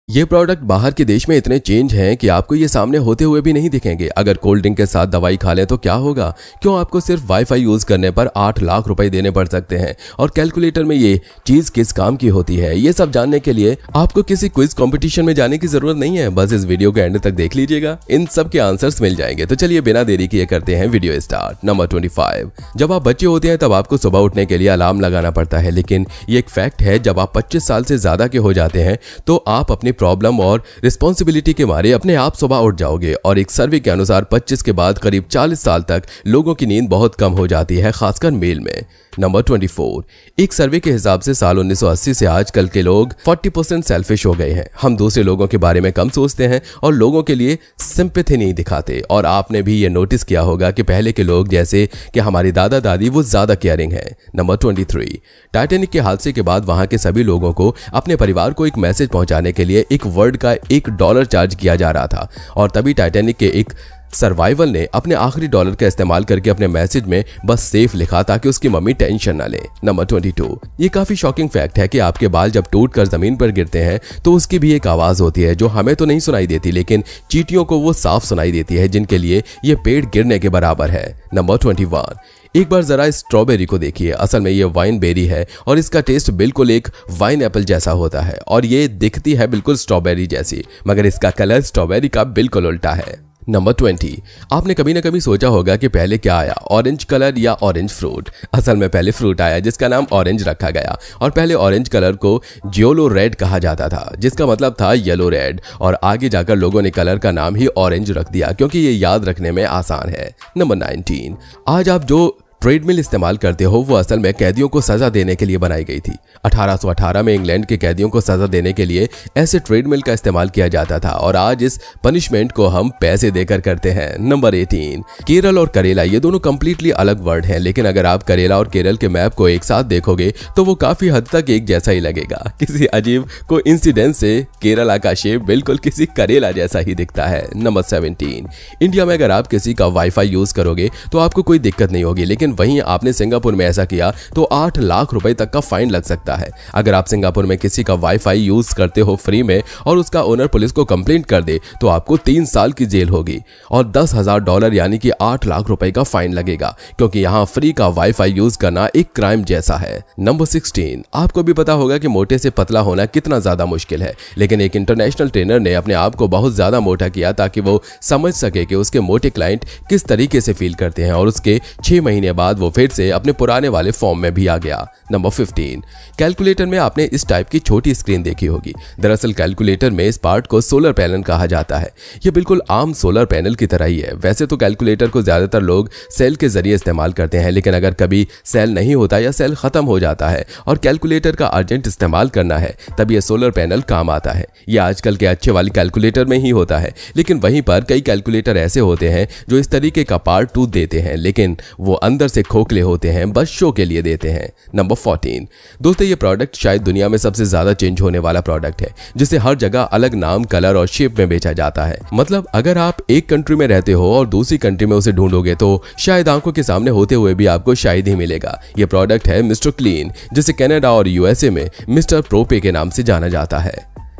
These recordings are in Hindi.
ये प्रोडक्ट बाहर के देश में इतने चेंज हैं कि आपको ये सामने होते हुए भी नहीं दिखेंगे। अगर कोल्ड ड्रिंक के साथ दवाई खा लें तो क्या होगा? क्यों आपको सिर्फ वाईफाई यूज करने पर 8 लाख रुपए देने पड़ सकते हैं? और कैलकुलेटर में ये चीज किस काम की होती है? ये सब जानने के लिए आपको किसी क्विज कंपटीशन में जाने की जरूरत नहीं है। बस इस वीडियो के एंड तक देख लीजिएगा, इन सब के आंसर्स मिल जाएंगे। तो चलिए बिना देरी किए करते हैं वीडियो स्टार्ट। नंबर 25। जब आप बच्चे होते हैं तब आपको सुबह उठने के लिए अलार्म लगाना पड़ता है, लेकिन ये एक फैक्ट है, जब आप 25 साल से ज्यादा के हो जाते हैं तो आप अपनी प्रॉब्लम और रिस्पॉन्सिबिलिटी के मारे अपने आप सुबह उठ जाओगे। और एक सर्वे के अनुसार 25 के बाद करीब 40 साल तक लोगों की नींद बहुत कम हो जाती है, खासकर मेल में। नंबर 24। एक सर्वे के हिसाब से साल 1980 से आजकल के लोग 40% सेल्फिश हो गए हैं। हम दूसरे लोगों के बारे में कम सोचते हैं और लोगों के लिए सिंपैथी नहीं दिखाते। और आपने भी ये नोटिस किया होगा कि पहले के लोग, जैसे कि हमारी दादा दादी, वो ज्यादा केयरिंग है। नंबर 23। टाइटैनिक के हादसे के बाद वहां के सभी लोगों को अपने परिवार को एक मैसेज पहुंचाने के लिए एक वर्ड का $1 चार्ज किया जा रहा था, और तभी टाइटैनिक के एक सर्वाइवल ने अपने आखिरी डॉलर का इस्तेमाल करके अपने मैसेज में बस सेफ लिखा ताकि उसकी मम्मी टेंशन ना ले। नंबर 22। ये काफी शॉकिंग फैक्ट है कि आपके बाल जब टूट कर जमीन पर गिरते हैं तो उसकी भी एक आवाज होती है जो हमें तो नहीं सुनाई देती, लेकिन चींटियों को वो साफ सुनाई देती है, जिनके लिए ये पेड़ गिरने के बराबर है। नंबर 21। एक बार जरा स्ट्रॉबेरी को देखिए। असल में ये वाइन बेरी है और इसका टेस्ट बिल्कुल एक वाइन एप्पल जैसा होता है, और ये दिखती है बिल्कुल स्ट्रॉबेरी जैसी, मगर इसका कलर स्ट्रॉबेरी का बिल्कुल उल्टा है। नंबर 20। आपने कभी ना कभी सोचा होगा कि पहले क्या आया, ऑरेंज कलर या ऑरेंज फ्रूट? असल में पहले फ्रूट आया जिसका नाम ऑरेंज रखा गया, और पहले ऑरेंज कलर को जियोलो रेड कहा जाता था, जिसका मतलब था येलो रेड, और आगे जाकर लोगों ने कलर का नाम ही ऑरेंज रख दिया क्योंकि ये याद रखने में आसान है। नंबर 19। आज आप जो ट्रेडमिल इस्तेमाल करते हो वो असल में कैदियों को सजा देने के लिए बनाई गई थी। 1818 में इंग्लैंड के कैदियों को सजा देने के लिए ऐसे ट्रेडमिल का इस्तेमाल किया जाता था, और आज इस पनिशमेंट को हम पैसे देकर करते हैं। नंबर 18। केरल और करेला ये दोनों कंप्लीटली अलग वर्ड हैं, लेकिन अगर आप करेला और केरल के मैप को एक साथ देखोगे तो वो काफी हद तक एक जैसा ही लगेगा। किसी अजीब कोइंसिडेंस से केरला का शेप बिल्कुल किसी करेला जैसा ही दिखता है। नंबर 17। इंडिया में अगर आप किसी का वाईफाई यूज करोगे तो आपको कोई दिक्कत नहीं होगी, लेकिन वहीं आपने सिंगापुर में ऐसा किया तो 8 लाख रुपए तक का फाइन लग सकता है। अगर आप सिंगापुर में किसी का वाईफाई यूज करते हो फ्री में और उसका ओनर पुलिस को कंप्लेंट कर दे तो आपको 3 साल की जेल होगी और $10,000 यानी कि 8 लाख रुपए का फाइन लगेगा, क्योंकि यहाँ फ्री का वाईफाई यूज करना एक क्राइम जैसा है। नंबर 16। आपको भी पता होगा कि मोटे से पतला होना कितना ज्यादा मुश्किल है, लेकिन एक इंटरनेशनल ट्रेनर ने अपने आप को बहुत ज्यादा मोटा किया ताकि वो समझ सके कि उसके मोटे क्लाइंट किस तरीके से फील करते हैं, और उसके 6 महीने बाद वो फिर से अपने पुराने वाले फॉर्म में भी आ गया। नंबर 15। कैलकुलेटर में आपने इस टाइप की छोटी स्क्रीन देखी होगी। दरअसल कैलकुलेटर में इस पार्ट को सोलर पैनल कहा जाता है। ये बिल्कुल आम सोलर पैनल की तरह ही है। वैसे तो कैलकुलेटर को ज्यादातर लोग सेल के जरिए इस्तेमाल करते हैं, लेकिन अगर कभी सेल नहीं होता या सेल खत्म हो जाता है और कैलकुलेटर का अर्जेंट इस्तेमाल करना है तब ये सोलर पैनल काम आता है। ये आजकल के अच्छे वाले कैलकुलेटर में ही होता है, लेकिन वहीं पर कई कैलकुलेटर ऐसे होते हैं जो इस तरीके का पार्ट टूट देते हैं, लेकिन वो अंदर से खोखले होते हैं, बस शो के लिए देते हैं। नंबर 14। दोस्तों ये प्रोडक्ट शायद दुनिया में सबसे ज्यादा चेंज होने वाला प्रोडक्ट है, जिसे हर जगह अलग नाम, कलर और शेप में बेचा जाता है। मतलब अगर आप एक कंट्री में रहते हो और दूसरी कंट्री में उसे ढूंढोगे तो शायद आंखों के सामने होते हुए भी आपको शायद ही मिलेगा। ये प्रोडक्ट है मिस्टर क्लीन, जिसे कनाडा और यूएसए में मिस्टर प्रोपे के नाम से जाना जाता है।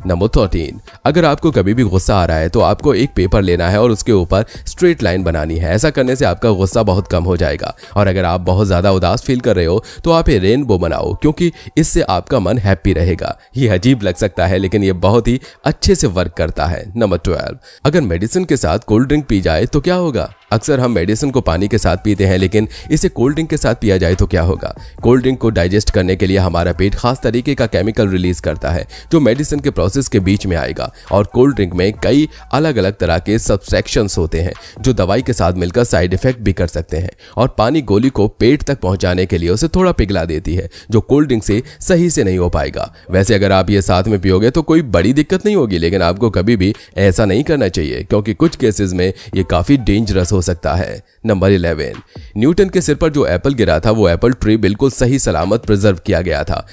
नंबर 13। अगर आपको कभी भी गुस्सा आ रहा है तो आपको एक पेपर लेना है और उसके ऊपर स्ट्रेट लाइन बनानी है। ऐसा करने से आपका गुस्सा बहुत कम हो जाएगा। और अगर आप बहुत ज्यादा उदास फील कर रहे हो तो आप ये रेनबो बनाओ, क्योंकि इससे आपका मन हैप्पी रहेगा। ये अजीब लग सकता है, लेकिन ये बहुत ही अच्छे से वर्क करता है। नंबर 12। अगर मेडिसिन के साथ कोल्ड ड्रिंक पी जाए तो क्या होगा? अक्सर हम मेडिसिन को पानी के साथ पीते हैं, लेकिन इसे कोल्ड ड्रिंक के साथ पिया जाए तो क्या होगा? कोल्ड ड्रिंक को डाइजेस्ट करने के लिए हमारा पेट खास तरीके का केमिकल रिलीज करता है जो मेडिसिन के प्रोसेस के बीच में आएगा। और कोल्ड ड्रिंक में कई अलग अलग तरह के सब्सट्रैक्शंस होते हैं जो दवाई के साथ मिलकर साइड इफेक्ट भी कर सकते हैं, और पानी गोली को पेट तक पहुंचाने के लिए उसे थोड़ा पिघला देती है, जो कोल्ड ड्रिंक से सही से नहीं हो पाएगा। वैसे अगर आप ये साथ में पियोगे तो कोई बड़ी दिक्कत नहीं होगी, लेकिन आपको कभी भी ऐसा नहीं करना चाहिए, क्योंकि कुछ केसेस में ये काफी डेंजरस हो सकता है। नंबर 11। न्यूटन के सिर पर जो एप्पल गिरा था वो एप्पल ट्री बिल्कुल सही सलामत प्रिजर्व किया गया था,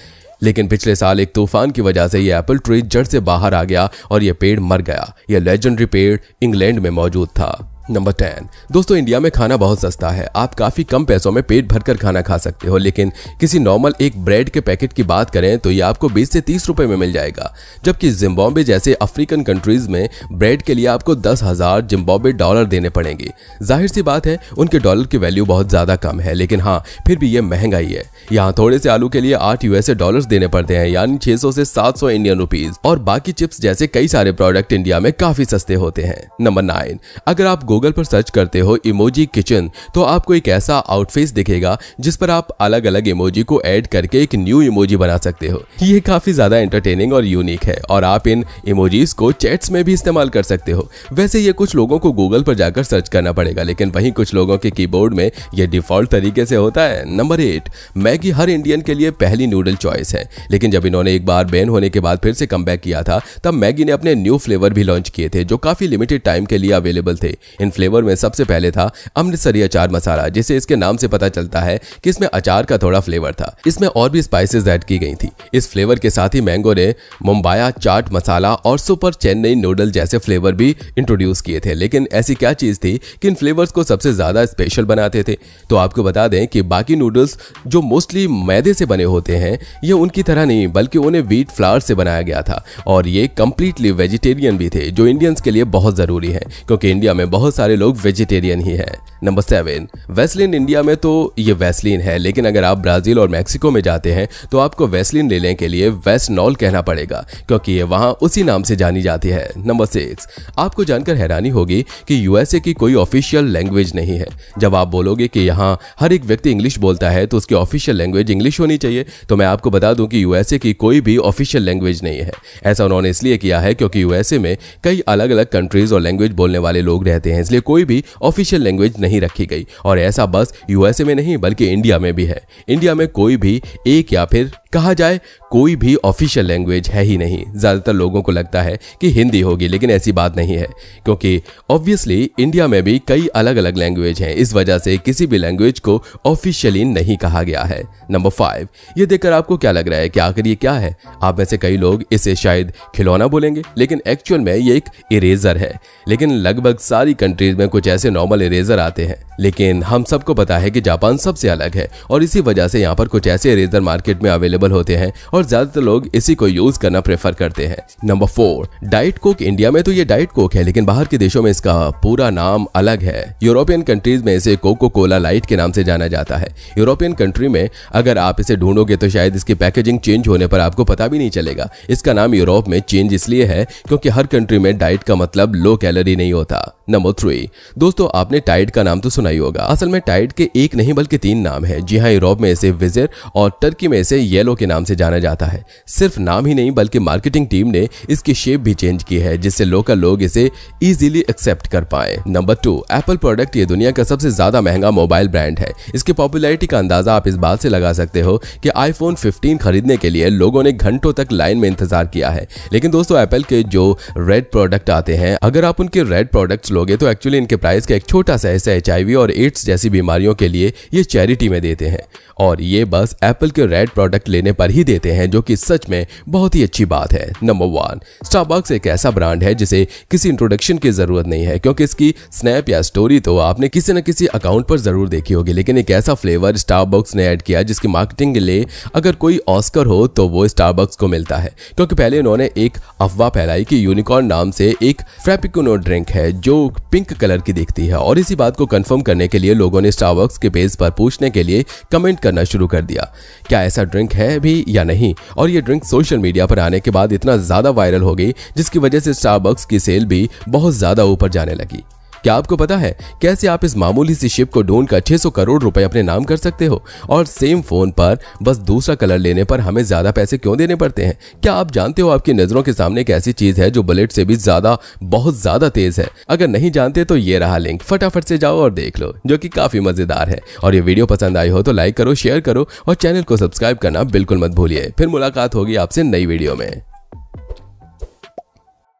लेकिन पिछले साल एक तूफान की वजह से ये एप्पल ट्री जड़ से बाहर आ गया और ये पेड़ मर गया। यह लेजेंडरी पेड़ इंग्लैंड में मौजूद था। नंबर 10। दोस्तों इंडिया में खाना बहुत सस्ता है, आप काफी कम पैसों में पेट भरकर खाना खा सकते हो, लेकिन किसी नॉर्मल एक ब्रेड के पैकेट की बात करें तो ये आपको 20 से 30 रुपए में मिल जाएगा, जबकि जिम्बाब्वे जैसे अफ्रीकन कंट्रीज में ब्रेड के लिए आपको 10,000 जिम्बाब्वे डॉलर देने पड़ेंगे। जाहिर सी बात है उनके डॉलर की वैल्यू बहुत ज्यादा कम है, लेकिन हाँ फिर भी ये महंगा ही है। यहाँ थोड़े से आलू के लिए 8 यूएसए डॉलर्स देने पड़ते हैं, यानी 600 से 700 इंडियन रुपीज, और बाकी चिप्स जैसे कई सारे प्रोडक्ट इंडिया में काफी सस्ते होते हैं। नंबर 9। अगर आप गूगल पर सर्च करते हो इमोजी किचन तो आपको एक ऐसा आउटफेस दिखेगा जिस पर आप अलग अलग इमोजी को ऐड करके एक न्यू इमोजी बना सकते हो। ये काफी ज्यादा एंटरटेनिंग और यूनिक है और आप इन इमोजीज को चैट्स में भी इस्तेमाल कर सकते हो। वैसे ये कुछ लोगों को गूगल पर जाकर सर्च करना पड़ेगा, लेकिन वहीं कुछ लोगों के कीबोर्ड में ये डिफॉल्ट तरीके से होता है। नंबर 8। मैगी हर इंडियन के लिए पहली नूडल चॉइस है, लेकिन जब इन्होंने एक बार बैन होने के बाद फिर से कमबैक किया था तब मैगी ने अपने न्यू फ्लेवर भी लॉन्च किए थे जो काफी लिमिटेड टाइम के लिए अवेलेबल थे। इन फ्लेवर में सबसे पहले था अमृतसरी अचार मसाला, जिसे इसके नाम से पता चलता है कि इसमें अचार का थोड़ा फ्लेवर था। इसमें और भी स्पाइसेस ऐड की गई थी। इस फ्लेवर के साथ ही मैंगो ने मुंबाया चाट मसाला और सुपर चेन्नई नूडल जैसे फ्लेवर भी इंट्रोड्यूस किए थे। लेकिन ऐसी क्या चीज थी कि इन फ्लेवर्स को सबसे ज्यादा स्पेशल बनाते थे? तो आपको बता दें कि बाकी नूडल्स जो मोस्टली मैदे से बने होते हैं ये उनकी तरह नहीं, बल्कि उन्हें व्हीट फ्लावर से बनाया गया था, और ये कंप्लीटली वेजिटेरियन भी थे, जो इंडियंस के लिए बहुत जरूरी है क्योंकि इंडिया में बहुत सारे लोग वेजिटेरियन ही है। नंबर 7। वैसलीन इंडिया में तो ये वैसलीन है, लेकिन अगर आप ब्राजील और मैक्सिको में जाते हैं तो आपको वैसलीन लेने के लिए वेस्टनॉल कहना पड़ेगा क्योंकि ये वहां उसी नाम से जानी जाती है। नंबर 6। आपको जानकर हैरानी होगी कि यूएसए की कोई ऑफिशियल लैंग्वेज नहीं है। जब आप बोलोगे कि यहाँ हर एक व्यक्ति इंग्लिश बोलता है तो उसकी ऑफिशियल लैंग्वेज इंग्लिश होनी चाहिए, तो मैं आपको बता दूं कि यूएसए की कोई भी ऑफिशियल लैंग्वेज नहीं है। ऐसा उन्होंने इसलिए किया है क्योंकि यूएसए में कई अलग अलग कंट्रीज और लैंग्वेज बोलने वाले लोग रहते हैं, इसलिए कोई भी ऑफिशियल लैंग्वेज नहीं रखी गई। और ऐसा बस यूएसए में नहीं बल्कि इंडिया में भी है। इंडिया में कोई भी एक या फिर कहा जाए कोई भी ऑफिशियल लैंग्वेज है ही नहीं। ज्यादातर लोगों को लगता है कि हिंदी होगी, लेकिन ऐसी बात नहीं है क्योंकि ऑब्वियसली इंडिया में भी कई अलग अलग लैंग्वेज हैं। इस वजह से किसी भी लैंग्वेज को ऑफिशियली नहीं कहा गया है। नंबर 5। ये देखकर आपको क्या लग रहा है कि आखिर ये क्या है? आप में से कई लोग इसे शायद खिलौना बोलेंगे, लेकिन एक्चुअल में ये एक इरेजर है। लेकिन लगभग सारी कंट्रीज में कुछ ऐसे नॉर्मल इरेजर आते हैं, लेकिन हम सबको पता है कि जापान सबसे अलग है और इसी वजह से यहाँ पर कुछ ऐसे इरेजर मार्केट में अवेलेबल होते हैं और ज्यादातर लोग इसी को यूज करना प्रेफर करते हैं। नंबर 4। Diet Coke. इंडिया में तो ये डाइट कोक है, लेकिन बाहर के देशों में इसका पूरा नाम अलग है। यूरोपियन कंट्रीज में इसे कोको कोला लाइट के नाम से जाना जाता है। यूरोपियन कंट्री में अगर आप इसे ढूंढोगे तो शायद इसकी पैकेजिंग चेंज होने पर आपको पता भी नहीं चलेगा। इसका नाम यूरोप में चेंज इसलिए है क्योंकि हर कंट्री में डाइट का मतलब लो कैलोरी नहीं होता। नंबर 3। दोस्तों आपने टाइड का नाम तो सुना ही होगा। असल में टाइड के एक नहीं बल्कि 3 नाम है। जी हाँ, यूरोप में इसे विजिर और टर्की में इसे येलो के नाम से जाना जाता है। सिर्फ नाम ही नहीं बल्कि मार्केटिंग टीम ने इसकी शेप भी चेंज की है जिससे लोकल लोग इसे इजीली एक्सेप्ट कर पाए। नंबर 2। एप्पल प्रोडक्ट ये दुनिया का सबसे ज्यादा महंगा मोबाइल ब्रांड है। इसकी पॉपुलैरिटी का अंदाजा आप इस बात से लगा सकते हो कि आईफोन 15 खरीदने के लिए लोगों ने घंटों तक लाइन में इंतजार किया है। लेकिन दोस्तों एप्पल के जो रेड प्रोडक्ट आते हैं, अगर आप उनके रेड प्रोडक्ट्स लोगे तो एक्चुअली इनके प्राइस का एक छोटा सा हिस्सा HIV और एड्स जैसी बीमारियों के लिए ये चैरिटी में देते हैं, और ये बस एप्पल के रेड प्रोडक्ट लेने पर ही देते हैं, जो कि सच में बहुत ही अच्छी बात है। नंबर 1। स्टारबक्स एक ऐसा ब्रांड है जिसे किसी इंट्रोडक्शन की जरूरत नहीं है क्योंकि इसकी स्नैप या स्टोरी तो आपने किसी न किसी अकाउंट पर जरूर देखी होगी। लेकिन एक ऐसा फ्लेवर स्टारबक्स ने ऐड किया जिसकी मार्केटिंग के लिए अगर कोई ऑस्कर हो तो वो स्टारबक्स को मिलता है, क्योंकि पहले उन्होंने एक अफवाह फैलाई कि यूनिकॉर्न नाम से एक फ्रैपिकुनो ड्रिंक है जो पिंक कलर की दिखती है, और इसी बात को कंफर्म करने के लिए लोगों ने स्टारबक्स के पेज पर पूछने के लिए कमेंट करना शुरू कर दिया क्या ऐसा ड्रिंक है भी या नहीं। और ये ड्रिंक सोशल मीडिया पर आने के बाद इतना ज्यादा वायरल हो गई जिसकी वजह से स्टारबक्स की सेल भी बहुत ज्यादा ऊपर जाने लगी। क्या आपको पता है कैसे आप इस मामूली सी शिप को ढूंढकर 600 करोड़ रुपए अपने नाम कर सकते हो? और सेम फोन पर बस दूसरा कलर लेने पर हमें ज्यादा पैसे क्यों देने पड़ते हैं? क्या आप जानते हो आपकी नजरों के सामने एक ऐसी चीज है जो बुलेट से भी ज्यादा बहुत ज्यादा तेज है? अगर नहीं जानते तो ये रहा लिंक, फटाफट से जाओ और देख लो, जो कि काफी मजेदार है। और ये वीडियो पसंद आई हो तो लाइक करो, शेयर करो और चैनल को सब्सक्राइब करना बिल्कुल मत भूलिए। फिर मुलाकात होगी आपसे नई वीडियो में।